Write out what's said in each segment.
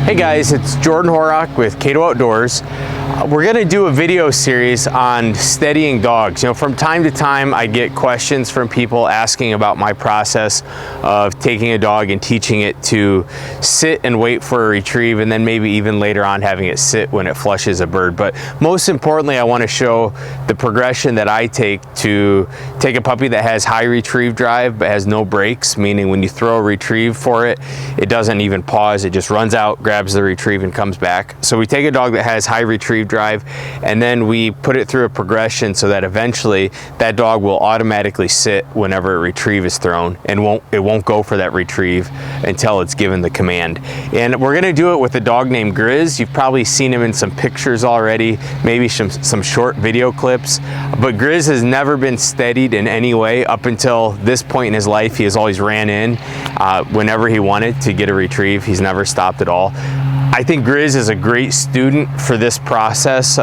Hey guys, it's Jordan Horrock with Cato Outdoors. We're going to do a video series on steadying dogs. You know, from time to time I get questions from people asking about my process of taking a dog and teaching it to sit and wait for a retrieve, and then maybe even later on having it sit when it flushes a bird. But most importantly, I want to show the progression that I take to take a puppy that has high retrieve drive but has no brakes, meaning when you throw a retrieve for it, it doesn't even pause, it just runs out, grabs the retrieve and comes back. So we take a dog that has high retrieve drive and then we put it through a progression so that eventually that dog will automatically sit whenever a retrieve is thrown, and it won't go for that retrieve until it's given the command. And we're going to do it with a dog named Grizz. You've probably seen him in some pictures already, maybe some short video clips, but Grizz has never been steadied in any way up until this point in his life. He has always ran in whenever he wanted to get a retrieve. He's never stopped at all. I think Grizz is a great student for this process,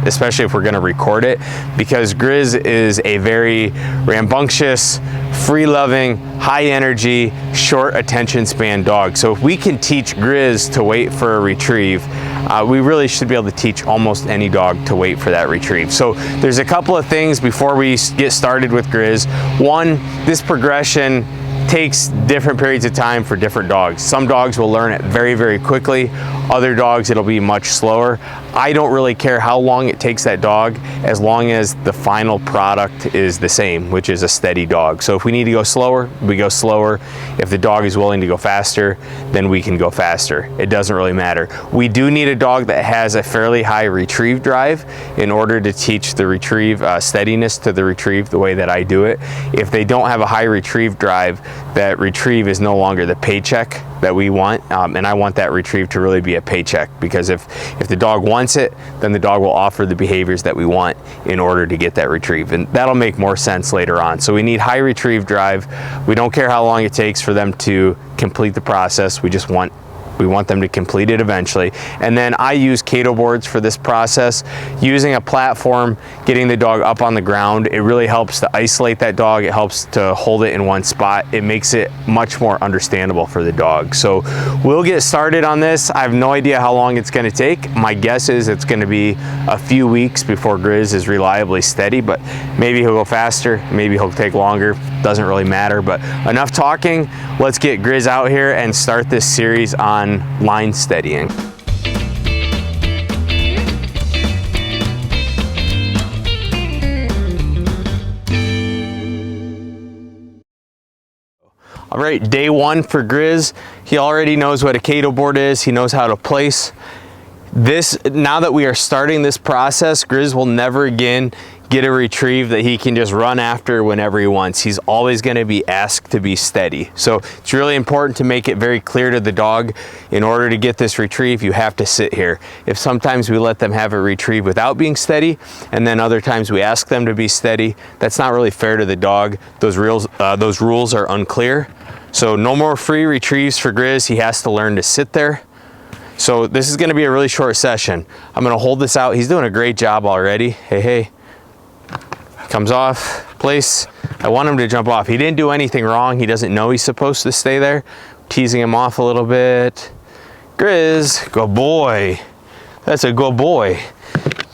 especially if we're going to record it, because Grizz is a very rambunctious, free-loving, high-energy, short attention span dog. So if we can teach Grizz to wait for a retrieve, we really should be able to teach almost any dog to wait for that retrieve. So there's a couple of things before we get started with Grizz. One, this progression takes different periods of time for different dogs. Some dogs will learn it very, very quickly. Other dogs, it'll be much slower. I don't really care how long it takes that dog, as long as the final product is the same, which is a steady dog. So if we need to go slower, we go slower. If the dog is willing to go faster, then we can go faster. It doesn't really matter. We do need a dog that has a fairly high retrieve drive in order to teach the retrieve steadiness to the retrieve the way that I do it. If they don't have a high retrieve drive, that retrieve is no longer the paycheck that we want, and I want that retrieve to really be a paycheck, because if the dog wants it, then the dog will offer the behaviors that we want in order to get that retrieve, and that'll make more sense later on. So we need high retrieve drive. We don't care how long it takes for them to complete the process. We want them to complete it eventually. And then I use Cato boards for this process. Using a platform, getting the dog up on the ground, it really helps to isolate that dog. It helps to hold it in one spot. It makes it much more understandable for the dog. So we'll get started on this. I have no idea how long it's going to take. My guess is it's going to be a few weeks before Grizz is reliably steady, but maybe he'll go faster, maybe he'll take longer. Doesn't really matter. But enough talking. Let's get Grizz out here and start this series on line steadying. All right, day one for Grizz. He already knows what a Cato board is. He knows how to place this. Now that we are starting this process, Grizz will never again get a retrieve that he can just run after whenever he wants. He's always going to be asked to be steady. So it's really important to make it very clear to the dog, in order to get this retrieve, you have to sit here. If sometimes we let them have a retrieve without being steady, and then other times we ask them to be steady, that's not really fair to the dog. Those rules are unclear. So no more free retrieves for Grizz. He has to learn to sit there. So this is going to be a really short session. I'm going to hold this out. He's doing a great job already. Hey. Comes off, place. I want him to jump off. He didn't do anything wrong. He doesn't know he's supposed to stay there. Teasing him off a little bit. Grizz, good boy. That's a good boy.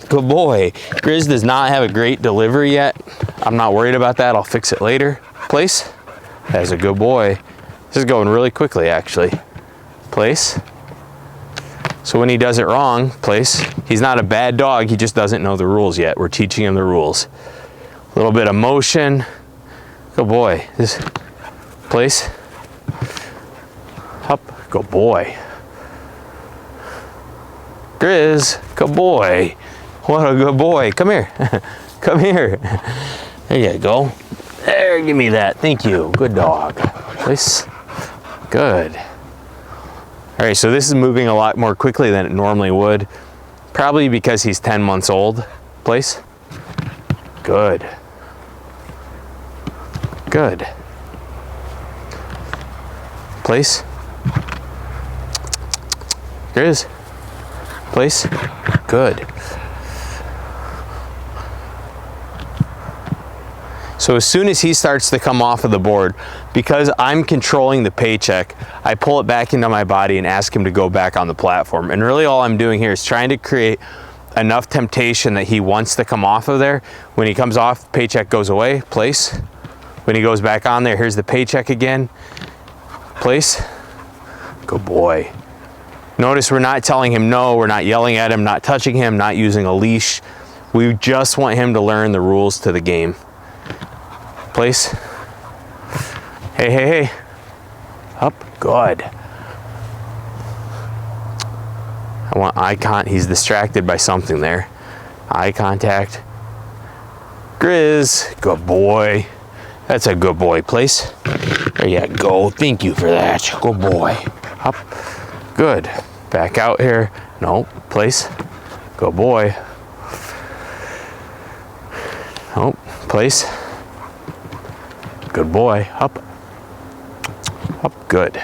Good boy. Grizz does not have a great delivery yet. I'm not worried about that. I'll fix it later. Place. That's a good boy. This is going really quickly, actually. Place. So when he does it wrong, place. He's not a bad dog. He just doesn't know the rules yet. We're teaching him the rules. A little bit of motion. Good boy. This place. Up. Good boy. Grizz. Good boy. What a good boy. Come here. Come here. There you go. There, give me that. Thank you. Good dog. Place. Good. All right, so this is moving a lot more quickly than it normally would. Probably because he's 10 months old. Place. Good. Good. Place. Grizz. Place. Good. So as soon as he starts to come off of the board, because I'm controlling the paycheck, I pull it back into my body and ask him to go back on the platform. And really all I'm doing here is trying to create enough temptation that he wants to come off of there. When he comes off, the paycheck goes away, place. When he goes back on there, here's the paycheck again, place. Good boy. Notice we're not telling him no, we're not yelling at him, not touching him, not using a leash. We just want him to learn the rules to the game. Place. Hey, hey, hey. Up, good. I want eye contact. He's distracted by something there. Eye contact. Grizz, good boy. That's a good boy, place. There you go, thank you for that. Good boy. Up, good. Back out here. No, place. Good boy. Oh, place. Good boy. Up. Up. Good.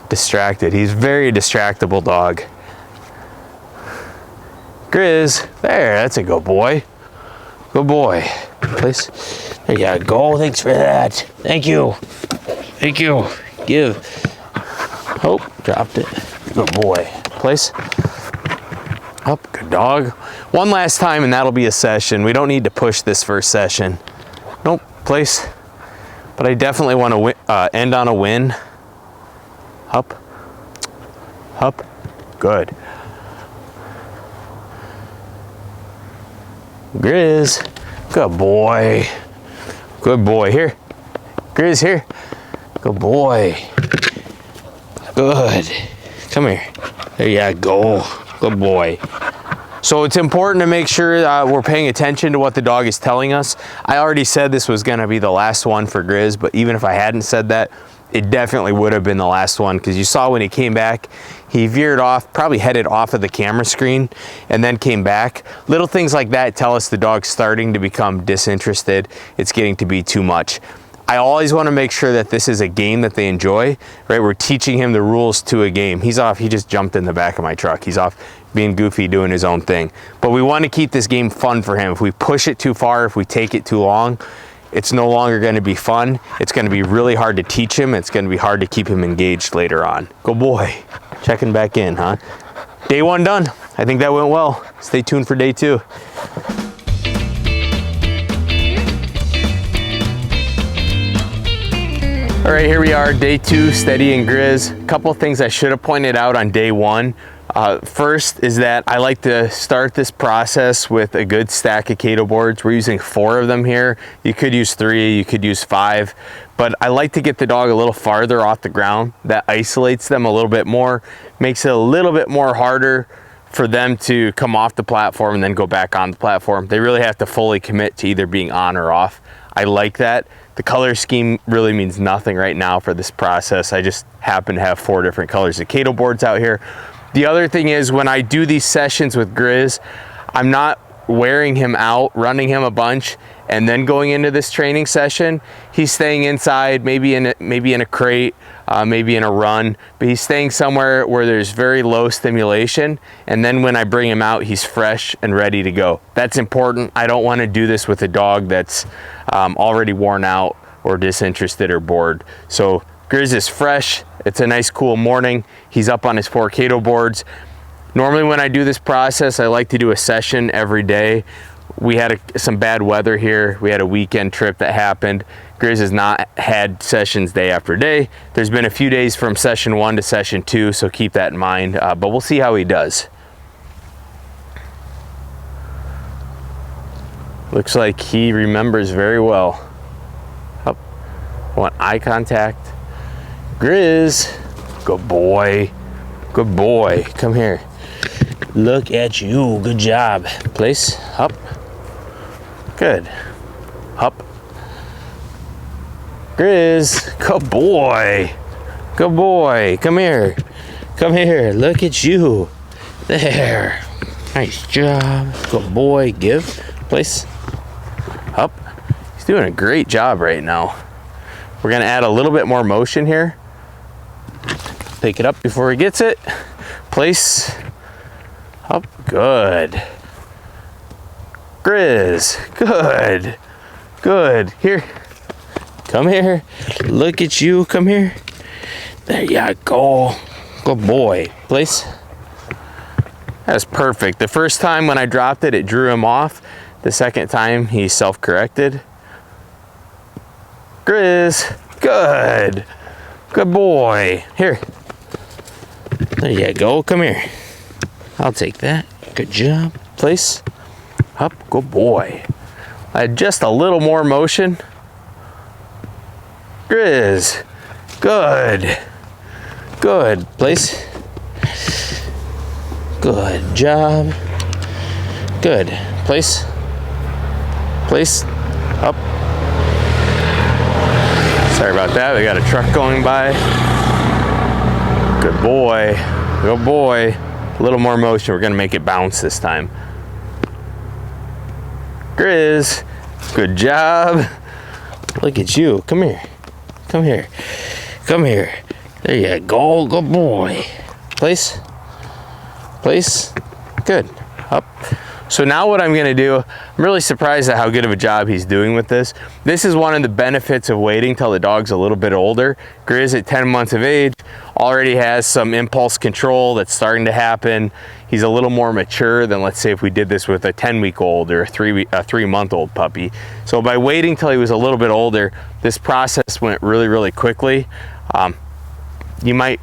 Distracted. He's very distractible dog. Grizz. There. That's a good boy. Good boy. Place. There you go. Thanks for that. Thank you. Thank you. Give. Oh, dropped it. Good boy. Place. Up. Good dog. One last time and that'll be a session. We don't need to push this first session. Nope. Place. But I definitely want to end on a win. Up. Up. Good. Grizz. Good boy. Good boy. Here. Grizz, here. Good boy. Good. Come here. There you go. Good boy. So it's important to make sure we're paying attention to what the dog is telling us. I already said this was going to be the last one for Grizz, but even if I hadn't said that, it definitely would have been the last one, because you saw when he came back, he veered off, probably headed off of the camera screen and then came back. Little things like that tell us the dog's starting to become disinterested. It's getting to be too much. I always want to make sure that this is a game that they enjoy, right? We're teaching him the rules to a game. He's off, he just jumped in the back of my truck. He's off being goofy, doing his own thing. But we want to keep this game fun for him. If we push it too far, if we take it too long, it's no longer going to be fun. It's going to be really hard to teach him. It's going to be hard to keep him engaged later on. Good boy. Checking back in, huh? Day one done. I think that went well. Stay tuned for day two. All right, here we are, day two, Steady and Grizz. A couple of things I should have pointed out on day one. First is that I like to start this process with a good stack of Cato boards. We're using 4 of them here. You could use 3, you could use 5, but I like to get the dog a little farther off the ground. That isolates them a little bit more, makes it a little bit more harder for them to come off the platform and then go back on the platform. They really have to fully commit to either being on or off. I like that. The color scheme really means nothing right now for this process. I just happen to have 4 different colors of Cato boards out here. The other thing is, when I do these sessions with Grizz, I'm not wearing him out, running him a bunch, and then going into this training session. He's staying inside, maybe in a crate, maybe in a run, but he's staying somewhere where there's very low stimulation, and then when I bring him out, he's fresh and ready to go. That's important. I don't want to do this with a dog that's already worn out or disinterested or bored. So Grizz is fresh. It's a nice cool morning. He's up on his 4 Cato boards. Normally when I do this process, I like to do a session every day. We had some bad weather here. We had a weekend trip that happened. Grizz has not had sessions day after day. There's been a few days from session 1 to session 2, so keep that in mind, but we'll see how he does. Looks like he remembers very well. Up. Want eye contact. Grizz, good boy, good boy. Come here. Look at you, good job. Place, up, good, up. Grizz, good boy, good boy. Come here, look at you. There, nice job, good boy. Give, place, up. He's doing a great job right now. We're gonna add a little bit more motion here. Pick it up before he gets it. Place. Up. Good. Grizz, good, good. Here, come here. Look at you, come here. There you go. Good boy. Place. That's perfect. The first time when I dropped it, it drew him off. The second time, he self-corrected. Grizz, good. Good boy. Here. There you go. Come here. I'll take that. Good job. Place. Up. Good boy. Just a little more motion. Grizz. Good. Good. Place. Good job. Good. Place. Place. Up. Sorry about that. We got a truck going by. Good boy. Good boy. A little more motion. We're going to make it bounce this time. Grizz. Good job. Look at you. Come here. Come here. Come here. There you go. Good boy. Place. Place. Good. Up. So now what I'm going to do, I'm really surprised at how good of a job he's doing with this. This is one of the benefits of waiting till the dog's a little bit older. Grizz at 10 months of age already has some impulse control that's starting to happen. He's a little more mature than, let's say, if we did this with a 10-week-old or a 3-month-old puppy. So by waiting till he was a little bit older, this process went really, really quickly. You might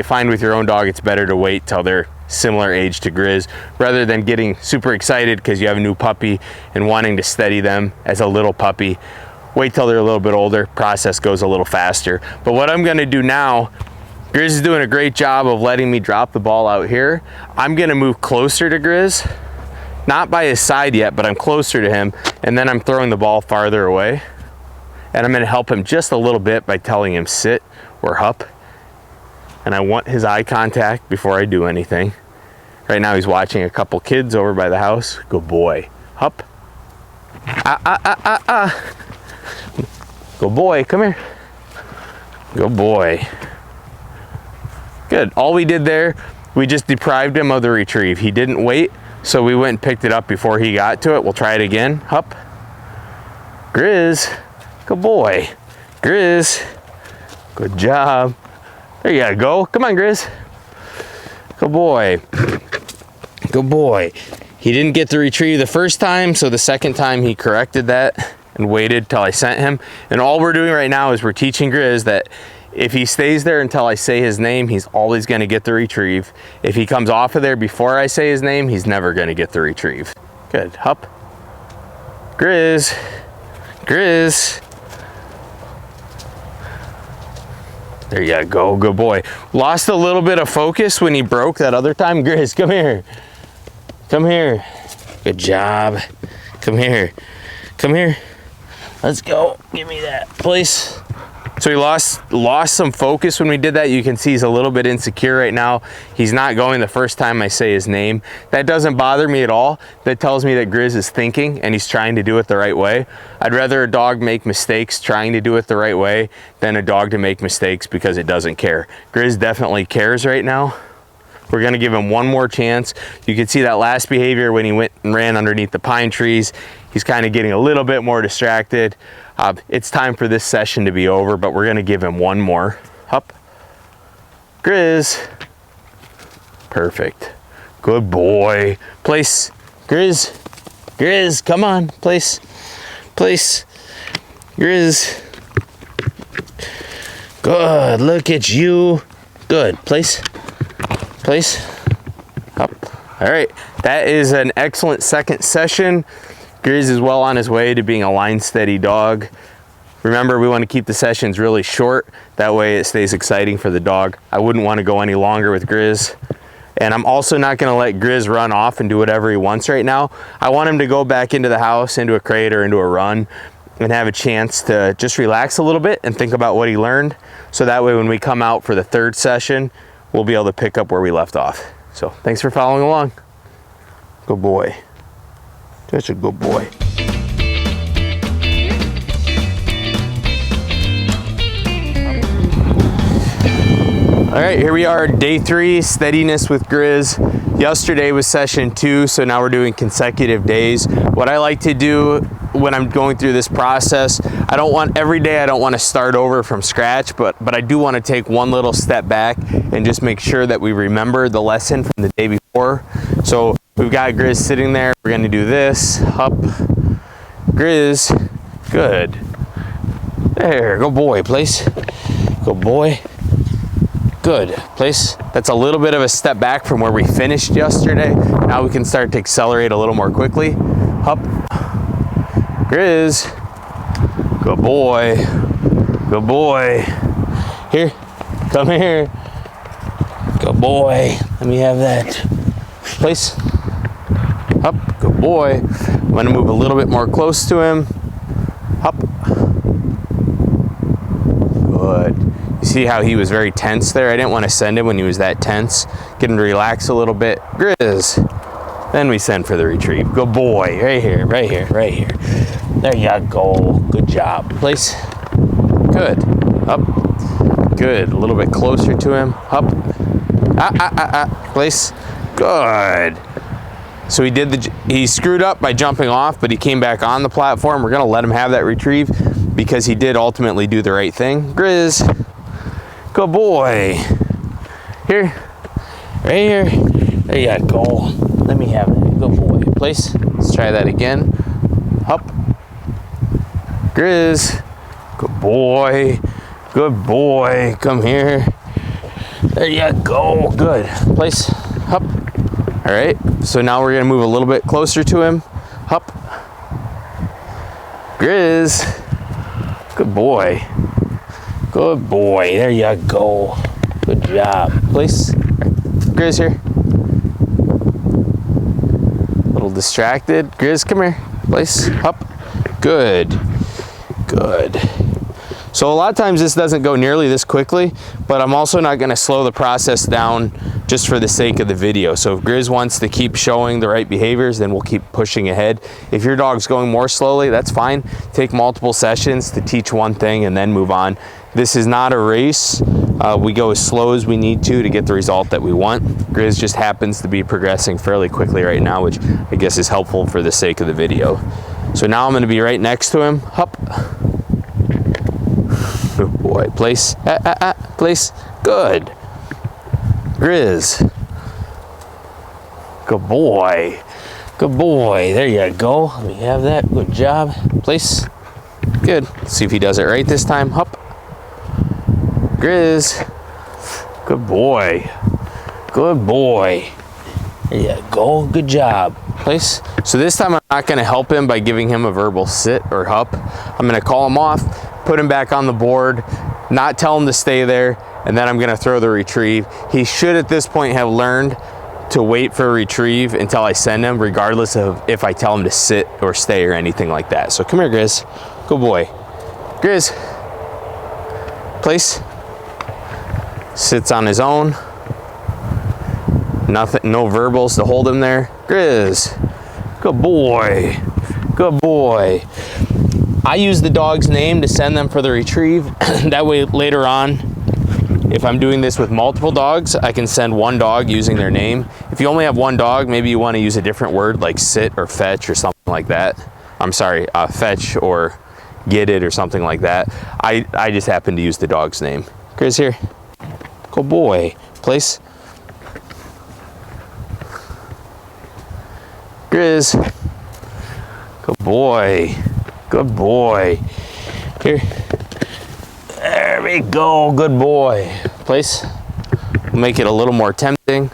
find with your own dog it's better to wait till they're similar age to Grizz rather than getting super excited because you have a new puppy and wanting to steady them as a little puppy. Wait till they're a little bit older, process goes a little faster. But what I'm going to do now, Grizz is doing a great job of letting me drop the ball out here. I'm going to move closer to Grizz, not by his side yet, but I'm closer to him, and then I'm throwing the ball farther away. And I'm going to help him just a little bit by telling him sit or hup. And I want his eye contact before I do anything. Right now he's watching a couple kids over by the house. Good boy. Hup. Good boy. Come here. Good boy. Good. All we did there, we just deprived him of the retrieve. He didn't wait, so we went and picked it up before he got to it. We'll try it again. Hup. Grizz. Good boy. Grizz. Good job. There you go. Come on, Grizz. Good boy. Good boy. He didn't get the retrieve the first time, so the second time he corrected that and waited till I sent him. And all we're doing right now is we're teaching Grizz that if he stays there until I say his name, he's always going to get the retrieve. If he comes off of there before I say his name, he's never going to get the retrieve. Good. Hup. Grizz. Grizz. There you go, good boy. Lost a little bit of focus when he broke that other time. Grizz, come here. Come here. Good job. Come here. Come here. Let's go. Give me that, please. So he lost some focus when we did that. You can see he's a little bit insecure right now. He's not going the first time I say his name. That doesn't bother me at all. That tells me that Grizz is thinking and he's trying to do it the right way. I'd rather a dog make mistakes trying to do it the right way than a dog to make mistakes because it doesn't care. Grizz definitely cares right now. We're gonna give him one more chance. You can see that last behavior when he went and ran underneath the pine trees. He's kind of getting a little bit more distracted. It's time for this session to be over, but we're gonna give him one more. Hup. Grizz. Perfect. Good boy. Place. Grizz. Grizz, come on. Place. Place. Grizz. Good. Look at you. Good. Place. Place. Up. All right. That is an excellent second session. Grizz is well on his way to being a line steady dog. Remember, we want to keep the sessions really short. That way it stays exciting for the dog. I wouldn't want to go any longer with Grizz. And I'm also not going to let Grizz run off and do whatever he wants right now. I want him to go back into the house, into a crate or into a run, and have a chance to just relax a little bit and think about what he learned. So that way when we come out for the third session, we'll be able to pick up where we left off. So thanks for following along. Good boy. Such a good boy. All right, here we are, day 3, steadiness with Grizz. Yesterday was session 2, so now we're doing consecutive days. What I like to do when I'm going through this process, I don't want to start over from scratch, but I do want to take one little step back and just make sure that we remember the lesson from the day before. So we've got Grizz sitting there. We're going to do this. Up. Grizz. Good. There. Go boy. Place. Go boy. Good. Place. That's a little bit of a step back from where we finished yesterday. Now we can start to accelerate a little more quickly. Up. Grizz. Good boy. Good boy. Here. Come here. Good boy. Let me have that. Place. Up. Good boy. I'm going to move a little bit more close to him. Up. Good. You see how he was very tense there? I didn't want to send him when he was that tense. Get him to relax a little bit. Grizz. Then we send for the retrieve. Good boy. Right here, right here, right here. There you go. Good job. Place. Good. Up. Good. A little bit closer to him. Up. Place. Good. So he screwed up by jumping off, but he came back on the platform. We're going to let him have that retrieve because he did ultimately do the right thing. Grizz. Good boy. Here. Right here. There you go. Let me have it. Good boy. Place. Let's try that again. Up. Grizz. Good boy. Good boy. Come here. There you go. Good. Place. Up. All right. So now we're going to move a little bit closer to him. Up. Grizz. Good boy. Good boy. There you go. Good job. Place. Grizz here. A little distracted. Grizz, come here. Place. Up. Good. Good. So a lot of times this doesn't go nearly this quickly, but I'm also not going to slow the process down just for the sake of the video. So if Grizz wants to keep showing the right behaviors, then we'll keep pushing ahead. If your dog's going more slowly, that's fine. Take multiple sessions to teach one thing and then move on. This is not a race. We go as slow as we need to get the result that we want. Grizz just happens to be progressing fairly quickly right now, which I guess is helpful for the sake of the video. So now I'm going to be right next to him. Up. Good boy. Place. Place. Good. Grizz. Good boy. Good boy. There you go. Let me have that. Good job. Place. Good. Let's see if he does it right this time. Up. Grizz. Good boy. Good boy. There you go. Good job. Place. So this time I'm not going to help him by giving him a verbal sit or hup. I'm going to call him off, put him back on the board, not tell him to stay there, and then I'm going to throw the retrieve. He should at this point have learned to wait for a retrieve until I send him, regardless of if I tell him to sit or stay or anything like that. So come here, Grizz. Good boy. Grizz. Place. Sits on his own. Nothing, no verbals to hold him there. Grizz. Good boy. Good boy. I use the dog's name to send them for the retrieve. That way later on, if I'm doing this with multiple dogs, I can send one dog using their name. If you only have one dog, maybe you want to use a different word like sit or fetch or something like that. I'm sorry, fetch or get it or something like that. I just happen to use the dog's name. Grizz here. Good boy. Place. Grizz. Good boy. Good boy. Here. There we go. Good boy. Place. Make it a little more tempting.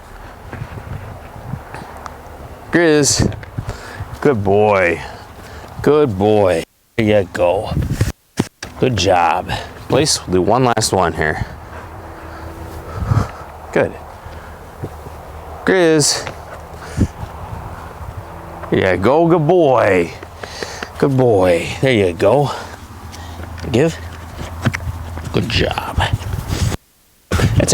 Grizz. Good boy. Good boy. There you go. Good job. Place. We'll do one last one here. Good. Grizz. There you go. Good boy. Good boy. There you go. Give. Good job. That's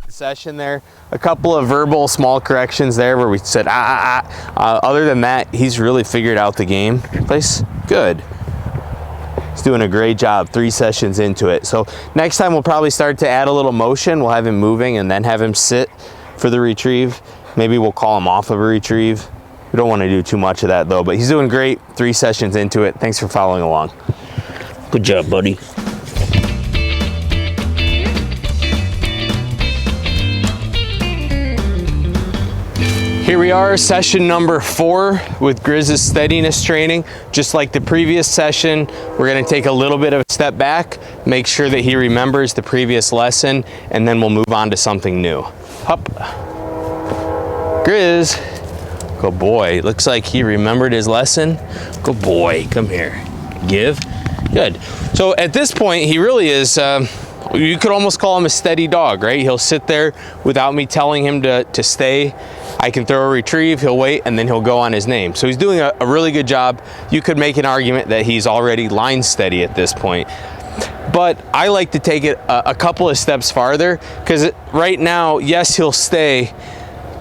a session there. A couple of verbal small corrections there where we said other than that, he's really figured out the game. Place. Good. He's doing a great job. 3 sessions into it. So next time we'll probably start to add a little motion. We'll have him moving and then have him sit for the retrieve. Maybe we'll call him off of a retrieve. We don't want to do too much of that though, but he's doing great. 3 sessions into it. Thanks for following along. Good job, buddy. Here we are, session number 4 with GRIZ'S steadiness training. Just like the previous session, we're going to take a little bit of a step back, make sure that he remembers the previous lesson, and then we'll move on to something new. Hup. Grizz. Good boy. Looks like he remembered his lesson. Good boy. Come here. Give. Good. So at this point, he really is, you could almost call him a steady dog, right? He'll sit there without me telling him to stay. I can throw a retrieve, he'll wait, and then he'll go on his name. So he's doing a really good job. You could make an argument that he's already line steady at this point. But I like to take it a couple of steps farther, because right now, yes, he'll stay,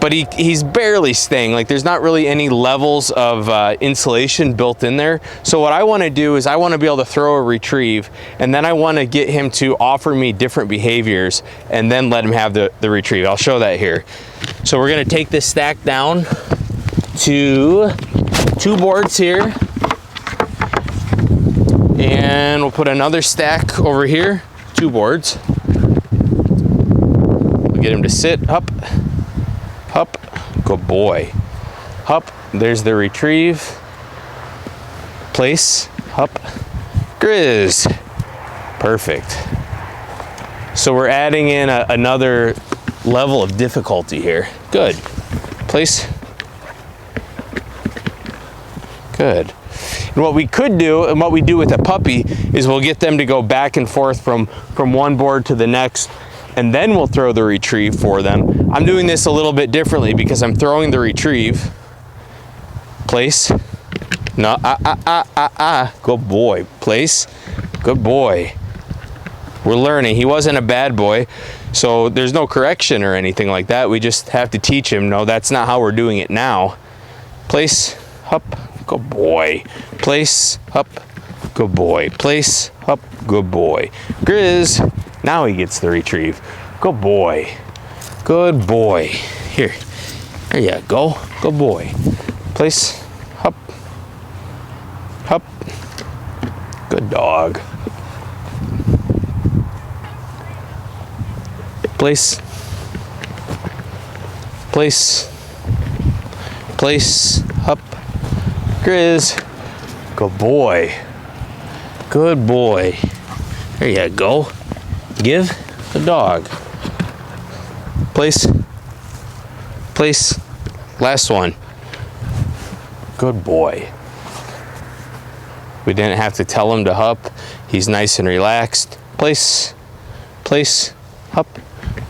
but he's barely staying. Like, there's not really any levels of insulation built in there. So what I want to do is I want to be able to throw a retrieve, and then I want to get him to offer me different behaviors, and then let him have the retrieve. I'll show that here. So we're going to take this stack down to 2 boards here, and we'll put another stack over here, 2 boards. We'll get him to sit up. Hup, good boy. Hup, there's the retrieve. Place, hup, Grizz. Perfect. So we're adding in another level of difficulty here. Good. Place. Good. And what we could do, and what we do with a puppy, is we'll get them to go back and forth from one board to the next, and then we'll throw the retrieve for them. I'm doing this a little bit differently because I'm throwing the retrieve. Place. No, good boy. Place. Good boy. We're learning. He wasn't a bad boy, so there's no correction or anything like that. We just have to teach him, no, that's not how we're doing it now. Place. Hup. Good boy. Place. Hup. Good boy. Place. Hup. Good boy. Grizz. Now he gets the retrieve. Good boy. Good boy. Here. There you go. Good boy. Place. Hup. Hup. Good dog. Place. Place. Place. Hup. Grizz. Good boy. Good boy. There you go. Give the dog. Place. Place. Last one. Good boy. We didn't have to tell him to hup. He's nice and relaxed. Place. Place. Hup.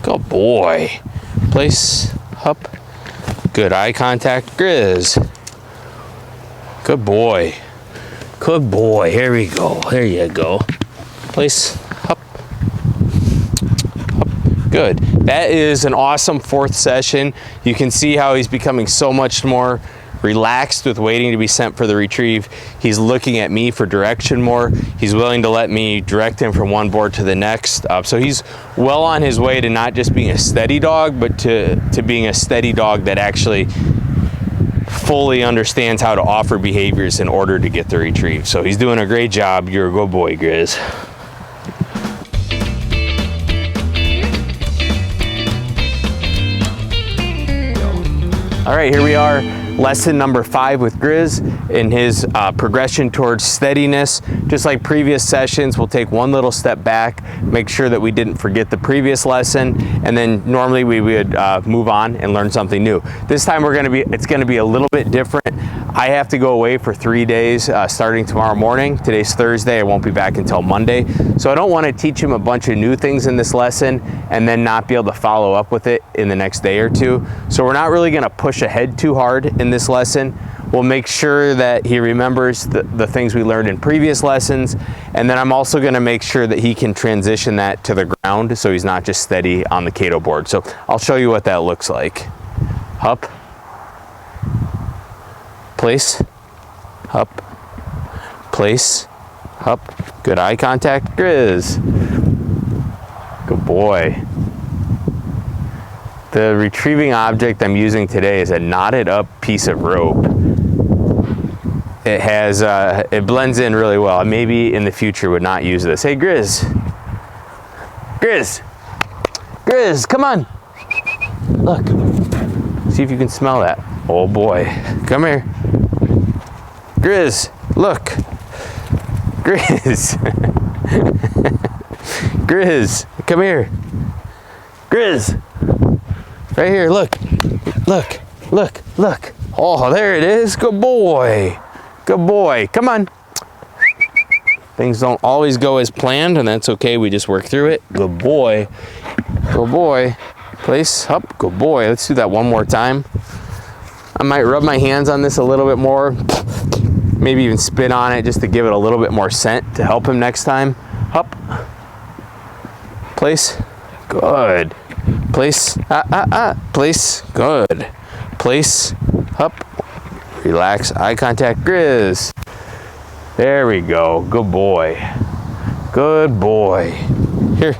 Good boy. Place. Hup. Good eye contact. Grizz. Good boy. Good boy. Here we go. There you go. Place. Hup. Good. That is an awesome 4th session. You can see how he's becoming so much more relaxed with waiting to be sent for the retrieve. He's looking at me for direction more. He's willing to let me direct him from one board to the next. So he's well on his way to not just being a steady dog, but to being a steady dog that actually fully understands how to offer behaviors in order to get the retrieve. So he's doing a great job. You're a good boy, Grizz. All right, here we are, lesson number 5 with Grizz in his progression towards steadiness. Just like previous sessions, we'll take one little step back, make sure that we didn't forget the previous lesson, and then normally we would move on and learn something new. This time it's gonna be a little bit different. I have to go away for 3 days starting tomorrow morning. Today's Thursday, I won't be back until Monday. So I don't want to teach him a bunch of new things in this lesson and then not be able to follow up with it in the next day or 2. So we're not really going to push ahead too hard in this lesson. We'll make sure that he remembers the things we learned in previous lessons, and then I'm also going to make sure that he can transition that to the ground so he's not just steady on the Cato board. So I'll show you what that looks like. Hup. Place. Hup. Place. Hup. Good eye contact. Grizz. Good boy. The retrieving object I'm using today is a knotted up piece of rope. It has, it blends in really well. Maybe in the future would not use this. Hey, Grizz. Grizz. Grizz, come on. Look. See if you can smell that. Oh boy. Come here. Grizz, look. Grizz. Grizz, come here. Grizz. Right here, look. Look. Look. Look. Oh, there it is. Good boy. Good boy. Come on. Things don't always go as planned, and that's okay. We just work through it. Good boy. Good boy. Place up. Good boy. Let's do that one more time. I might rub my hands on this a little bit more. Maybe even spit on it just to give it a little bit more scent to help him next time. Up. Place. Good. Place. Place. Good. Place. Up. Relax. Eye contact. Grizz. There we go. Good boy. Good boy. Here.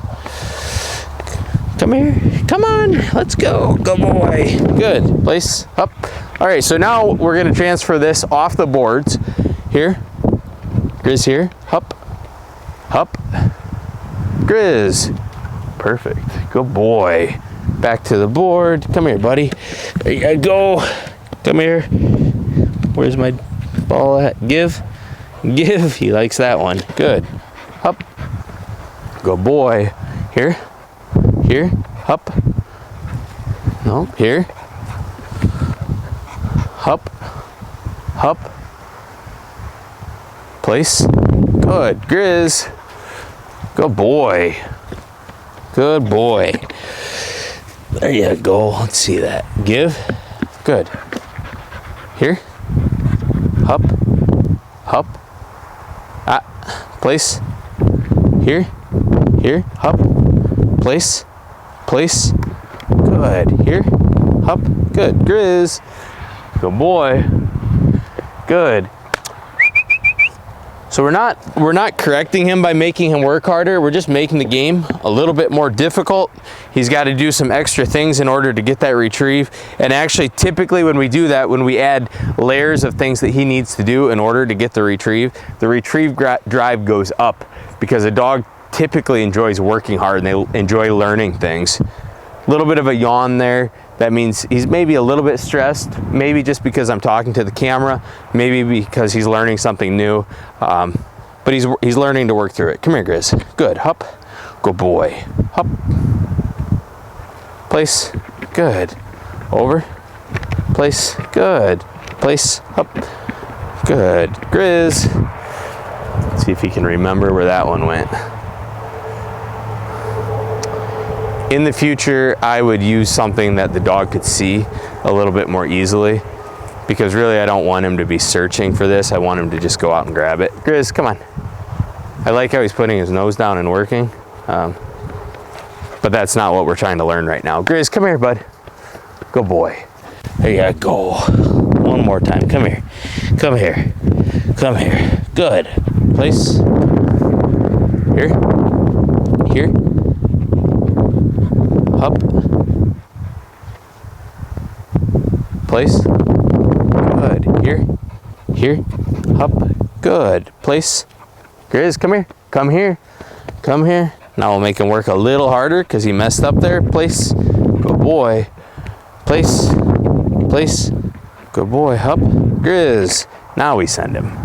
Come here. Come on. Let's go. Good boy. Good. Place. Up. All right. So now we're going to transfer this off the boards. Here. Grizz here. Up. Up. Grizz. Perfect. Good boy. Back to the board. Come here, buddy. There you go. Come here. Where's my ball at? Give. Give. He likes that one. Good. Up. Good boy. Here. Here. Up. No. Here. Up. Up. Place. Good. Grizz. Good boy. Good boy. There you go. Let's see that. Give. Good. Here. Up. Up. Place. Here. Here. Up. Place. Place. Good. Here. Up. Good. Grizz. Good boy. Good. So we're not correcting him by making him work harder. We're just making the game a little bit more difficult. He's got to do some extra things in order to get that retrieve. And actually, typically when we do that, when we add layers of things that he needs to do in order to get the retrieve drive goes up, because a dog typically enjoys working hard and they enjoy learning things. A little bit of a yawn there. That means he's maybe a little bit stressed, maybe just because I'm talking to the camera, maybe because he's learning something new, but he's learning to work through it. Come here, Grizz. Good. Hup. Good boy. Hup. Place. Good. Over. Place. Good. Place. Hup. Good. Grizz. Let's see if he can remember where that one went. In the future, I would use something that the dog could see a little bit more easily, because really I don't want him to be searching for this. I want him to just go out and grab it. Grizz, come on. I like how he's putting his nose down and working, but that's not what we're trying to learn right now. Grizz, come here, bud. Good boy. There you go. One more time. Come here. Come here. Come here. Good. Place. Here. Here. Up. Place. Good. Here. Here. Up. Good. Place. Grizz, come here. Come here. Come here. Now we'll make him work a little harder because he messed up there. Place. Good boy. Place. Place. Good boy. Up. Grizz. Now we send him.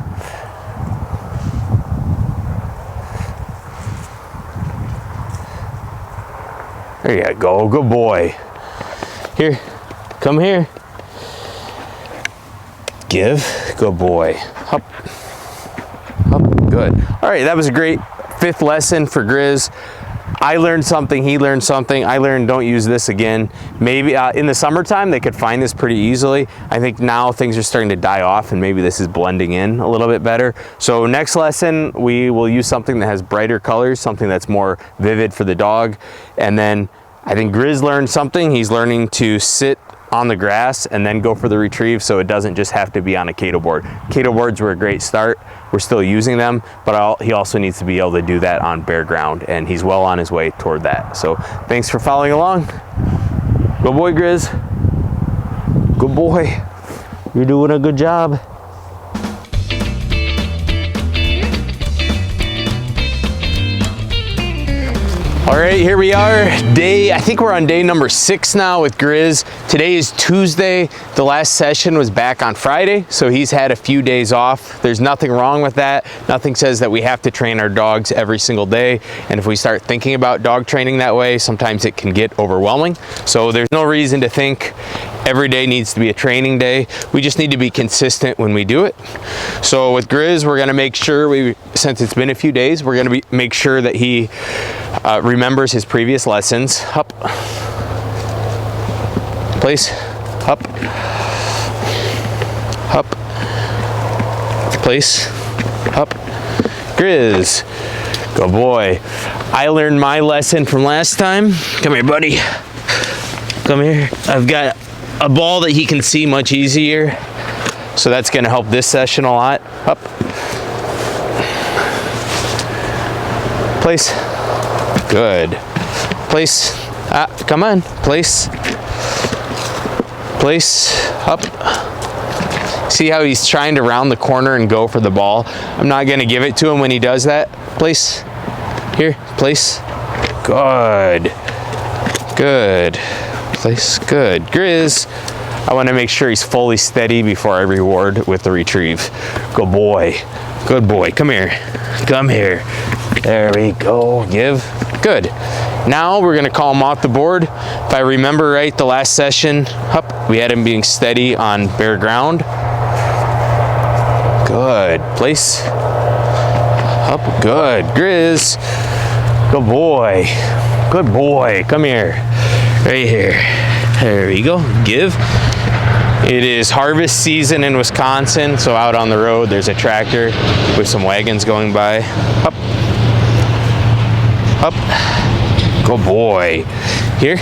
There you go. Good boy. Here. Come here. Give. Good boy. Up. Up. Good. All right. That was a great 5th lesson for Grizz. I learned something. He learned something. I learned don't use this again. Maybe in the summertime they could find this pretty easily. I think now things are starting to die off and maybe this is blending in a little bit better. So next lesson we will use something that has brighter colors, something that's more vivid for the dog. And then I think Grizz learned something. He's learning to sit on the grass and then go for the retrieve, so it doesn't just have to be on a Cato board. Cato boards were a great start. We're still using them, but he also needs to be able to do that on bare ground, and he's well on his way toward that. So thanks for following along. Good boy, Grizz. Good boy. You're doing a good job. All right, here we are. I think we're on day number 6 now with Grizz. Today is Tuesday. The last session was back on Friday, so he's had a few days off. There's nothing wrong with that. Nothing says that we have to train our dogs every single day. And if we start thinking about dog training that way, sometimes it can get overwhelming. So there's no reason to think every day needs to be a training day. We just need to be consistent when we do it. So with Grizz, we're gonna make sure since it's been a few days, we're gonna make sure that he remembers his previous lessons. Up, place, up, up, place, up. Grizz, good boy. I learned my lesson from last time. Come here, buddy. Come here. I've got a ball that he can see much easier, so that's going to help this session a lot. Up, place, good, place, come on, place, up. See how he's trying to round the corner and go for the ball? I'm not going to give it to him when he does that. Place, here, place, good, good. Place, good. Grizz, I want to make sure he's fully steady before I reward with the retrieve. Good boy. Good boy. Come here. Come here. There we go. Give. Good. Now we're going to call him off the board. If I remember right, the last session, we had him being steady on bare ground. Good. Place. Up. Good. Grizz. Good boy. Good boy. Come here. Right here. There we go. Give. It is harvest season in Wisconsin, so out on the road there's a tractor with some wagons going by. Up. Up. Good boy. Here.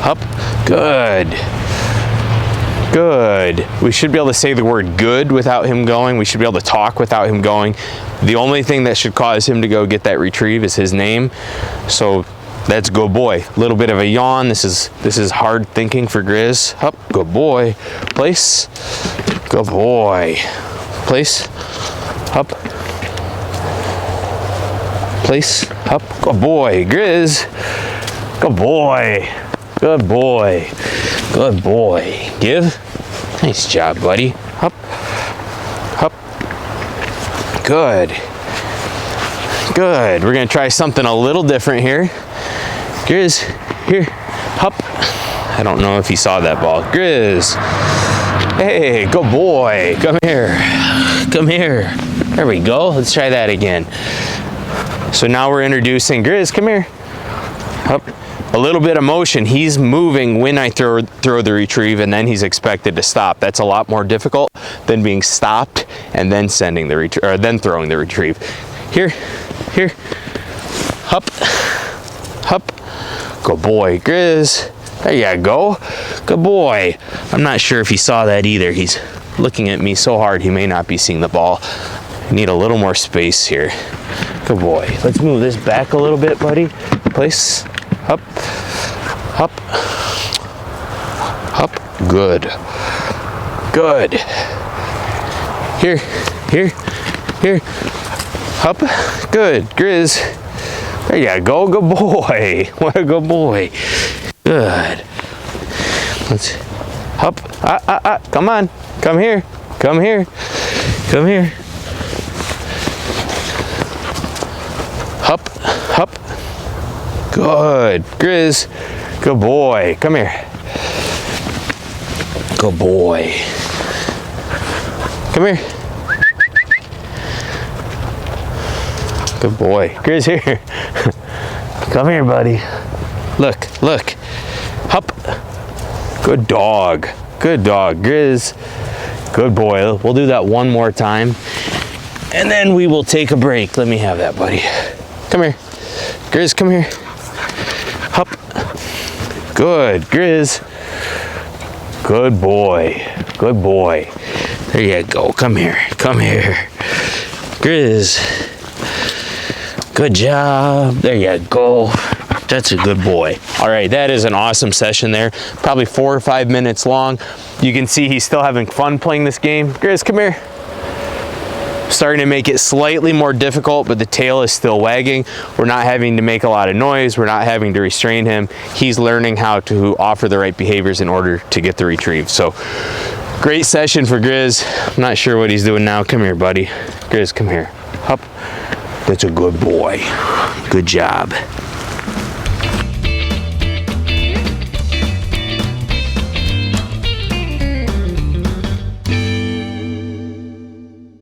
Up. Good. Good. We should be able to say the word good without him going. We should be able to talk without him going. The only thing that should cause him to go get that retrieve is his name. So that's good boy. A little bit of a yawn. This is hard thinking for Grizz. Up, good boy. Place. Good boy. Place. Up. Place. Up. Good boy. Grizz. Good boy. Good boy. Good boy. Give. Nice job, buddy. Up. Up. Good. Good. We're gonna try something a little different here. Grizz, here, hop. I don't know if he saw that ball. Grizz, hey, good boy. Come here, come here. There we go. Let's try that again. So now we're introducing Grizz. Come here. Up. A little bit of motion. He's moving when I throw the retrieve, and then he's expected to stop. That's a lot more difficult than being stopped and then sending the retrieve, or then throwing the retrieve. Here, here, hop, hop. Good boy, Grizz. There you go. Good boy. I'm not sure if he saw that either. He's looking at me so hard he may not be seeing the ball. I need a little more space here. Good boy. Let's move this back a little bit, buddy. Place. Up. Up. Up. Good. Good. Here. Here. Here. Up. Good. Grizz. There you go. Good boy. What a good boy. Good. Let's up. Come on. Come here. Come here. Come here. Up. Up. Good. Grizz. Good boy. Come here. Good boy. Come here. Good boy. Grizz, here. Come here, buddy. Look, look. Hup. Good dog. Good dog. Grizz. Good boy. We'll do that one more time. And then we will take a break. Let me have that, buddy. Come here. Grizz, come here. Hup. Good. Grizz. Good boy. Good boy. There you go. Come here. Come here. Grizz. Good job. There you go. That's a good boy. All right, that is an awesome session there. Probably 4 or 5 minutes long. You can see he's still having fun playing this game. Grizz, come here. Starting to make it slightly more difficult, but the tail is still wagging. We're not having to make a lot of noise. We're not having to restrain him. He's learning how to offer the right behaviors in order to get the retrieve. So great session for Grizz. I'm not sure what he's doing now. Come here, buddy. Grizz, come here. Up. That's a good boy. Good job.